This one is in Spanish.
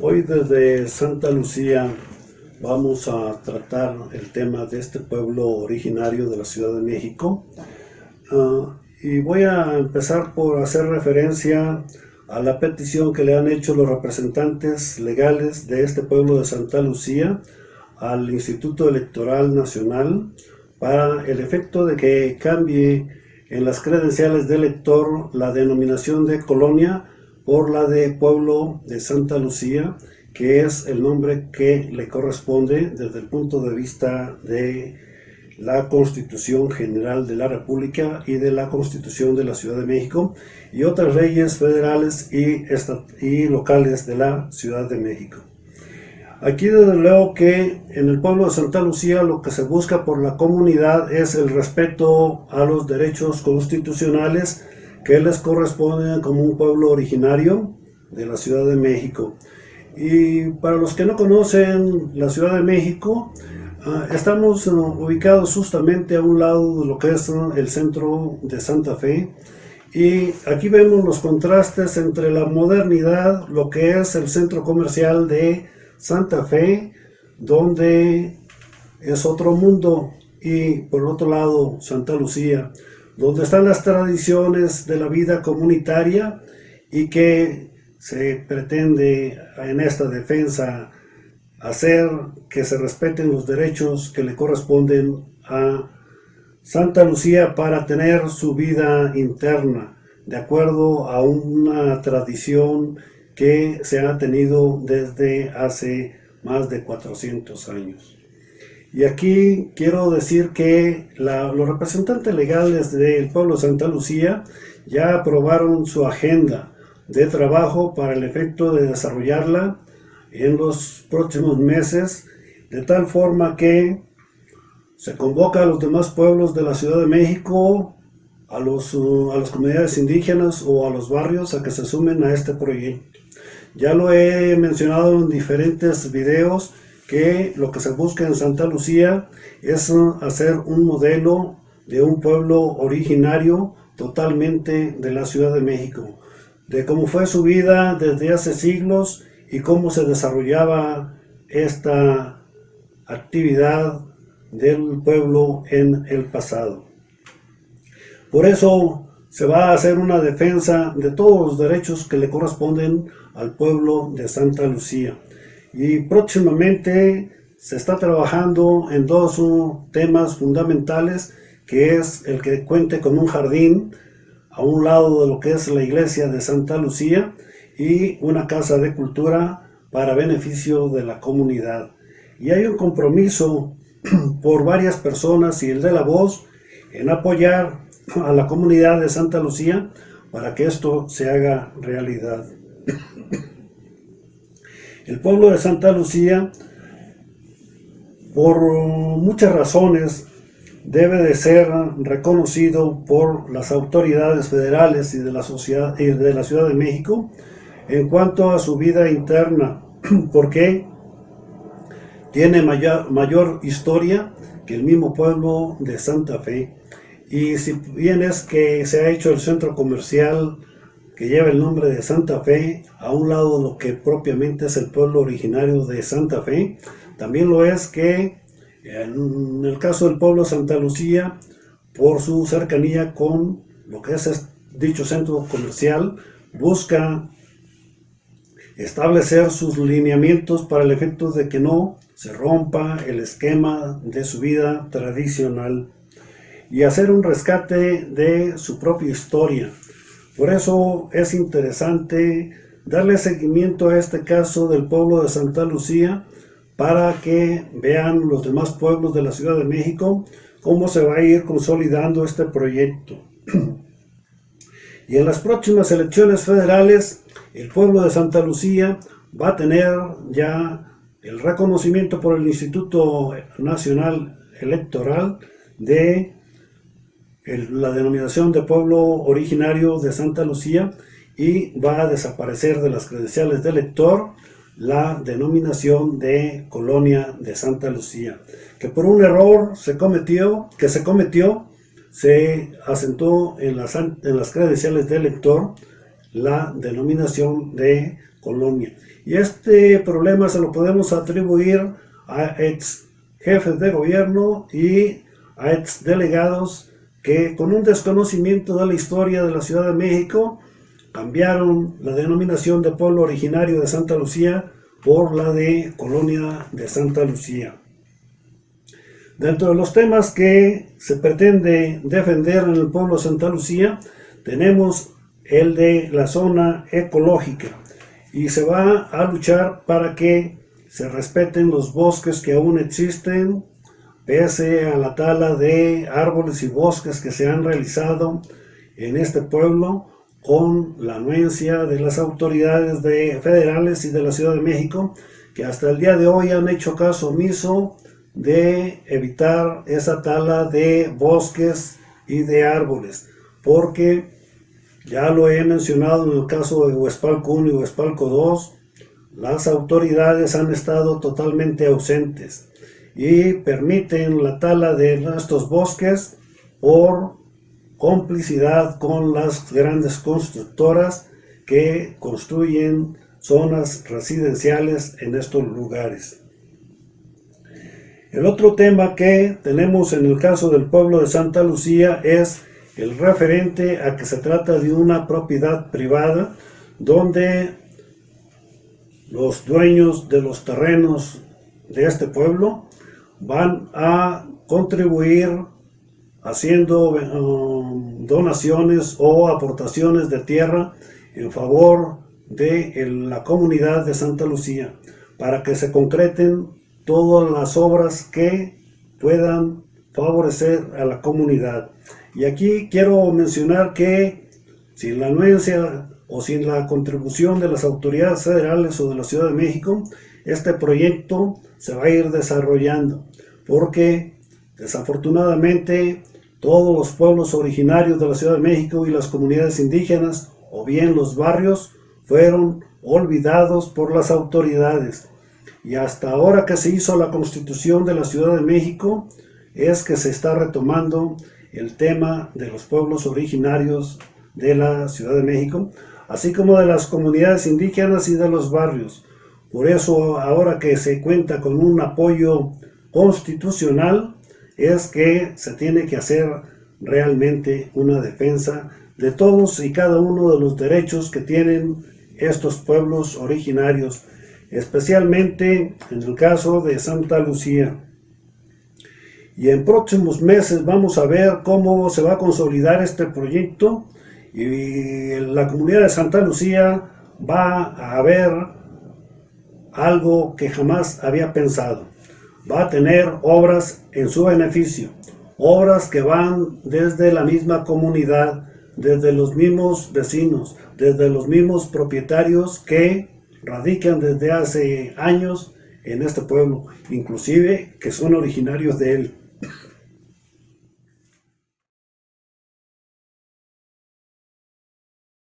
Hoy desde Santa Lucía vamos a tratar el tema de este pueblo originario de la Ciudad de México. Y voy a empezar por hacer referencia a la petición que le han hecho los representantes legales de este pueblo de Santa Lucía al Instituto Electoral Nacional para el efecto de que cambie en las credenciales de elector la denominación de colonia por la de pueblo de Santa Lucía, que es el nombre que le corresponde desde el punto de vista de la Constitución General de la República y de la Constitución de la Ciudad de México y otras leyes federales y locales de la Ciudad de México. Aquí desde luego que en el pueblo de Santa Lucía lo que se busca por la comunidad es el respeto a los derechos constitucionales que les corresponden como un pueblo originario de la Ciudad de México. Y para los que no conocen la Ciudad de México, estamos ubicados justamente a un lado de lo que es el centro de Santa Fe. Y aquí vemos los contrastes entre la modernidad, lo que es el centro comercial de Santa Fe, donde es otro mundo, y por otro lado Santa Lucía, donde están las tradiciones de la vida comunitaria y que se pretende en esta defensa hacer que se respeten los derechos que le corresponden a Santa Lucía para tener su vida interna, de acuerdo a una tradición que se ha tenido desde hace más de 400 años. Y aquí quiero decir que los representantes legales del pueblo de Santa Lucía ya aprobaron su agenda de trabajo para el efecto de desarrollarla en los próximos meses, de tal forma que se convoca a los demás pueblos de la Ciudad de México, a las comunidades indígenas o a los barrios a que se sumen a este proyecto. Ya lo he mencionado en diferentes videos que lo que se busca en Santa Lucía es hacer un modelo de un pueblo originario totalmente de la Ciudad de México, de cómo fue su vida desde hace siglos y cómo se desarrollaba esta actividad del pueblo en el pasado. Por eso se va a hacer una defensa de todos los derechos que le corresponden al pueblo de Santa Lucía. Y próximamente se está trabajando en dos temas fundamentales, que es el que cuente con un jardín a un lado de lo que es la iglesia de Santa Lucía y una casa de cultura para beneficio de la comunidad. Y hay un compromiso por varias personas y el de la voz en apoyar a la comunidad de Santa Lucía para que esto se haga realidad. El pueblo de Santa Lucía, por muchas razones, debe de ser reconocido por las autoridades federales y de la sociedad y de la Ciudad de México en cuanto a su vida interna, porque tiene mayor historia que el mismo pueblo de Santa Fe. Y si bien es que se ha hecho el centro comercial que lleva el nombre de Santa Fe, a un lado de lo que propiamente es el pueblo originario de Santa Fe, también lo es que en el caso del pueblo de Santa Lucía, por su cercanía con lo que es dicho centro comercial, busca establecer sus lineamientos para el efecto de que no se rompa el esquema de su vida tradicional y hacer un rescate de su propia historia. Por eso es interesante darle seguimiento a este caso del pueblo de Santa Lucía para que vean los demás pueblos de la Ciudad de México cómo se va a ir consolidando este proyecto. Y en las próximas elecciones federales, el pueblo de Santa Lucía va a tener ya el reconocimiento por el Instituto Nacional Electoral de la denominación de pueblo originario de Santa Lucía, y va a desaparecer de las credenciales de elector la denominación de colonia de Santa Lucía, que por un error se cometió, se asentó en las credenciales de elector la denominación de colonia. Y este problema se lo podemos atribuir a ex jefes de gobierno y a ex delegados que, con un desconocimiento de la historia de la Ciudad de México, cambiaron la denominación de pueblo originario de Santa Lucía por la de Colonia de Santa Lucía. Dentro de los temas que se pretende defender en el pueblo de Santa Lucía, tenemos el de la zona ecológica, y se va a luchar para que se respeten los bosques que aún existen, pese a la tala de árboles y bosques que se han realizado en este pueblo, con la anuencia de las autoridades federales y de la Ciudad de México, que hasta el día de hoy han hecho caso omiso de evitar esa tala de bosques y de árboles, porque ya lo he mencionado en el caso de Huexpalco 1 y Huexpalco 2, las autoridades han estado totalmente ausentes y permiten la tala de estos bosques por complicidad con las grandes constructoras que construyen zonas residenciales en estos lugares. El otro tema que tenemos en el caso del pueblo de Santa Lucía es el referente a que se trata de una propiedad privada donde los dueños de los terrenos de este pueblo van a contribuir haciendo donaciones o aportaciones de tierra en favor de la comunidad de Santa Lucía, para que se concreten todas las obras que puedan favorecer a la comunidad. Y aquí quiero mencionar que sin la anuencia o sin la contribución de las autoridades federales o de la Ciudad de México, este proyecto se va a ir desarrollando, porque desafortunadamente todos los pueblos originarios de la Ciudad de México y las comunidades indígenas, o bien los barrios, fueron olvidados por las autoridades. Y hasta ahora que se hizo la Constitución de la Ciudad de México, es que se está retomando el tema de los pueblos originarios de la Ciudad de México, así como de las comunidades indígenas y de los barrios. Por eso, ahora que se cuenta con un apoyo constitucional, es que se tiene que hacer realmente una defensa de todos y cada uno de los derechos que tienen estos pueblos originarios, especialmente en el caso de Santa Lucía. Y en próximos meses vamos a ver cómo se va a consolidar este proyecto, y la comunidad de Santa Lucía va a ver algo que jamás había pensado. Va a tener obras en su beneficio, obras que van desde la misma comunidad, desde los mismos vecinos, desde los mismos propietarios que radican desde hace años en este pueblo, inclusive que son originarios de él.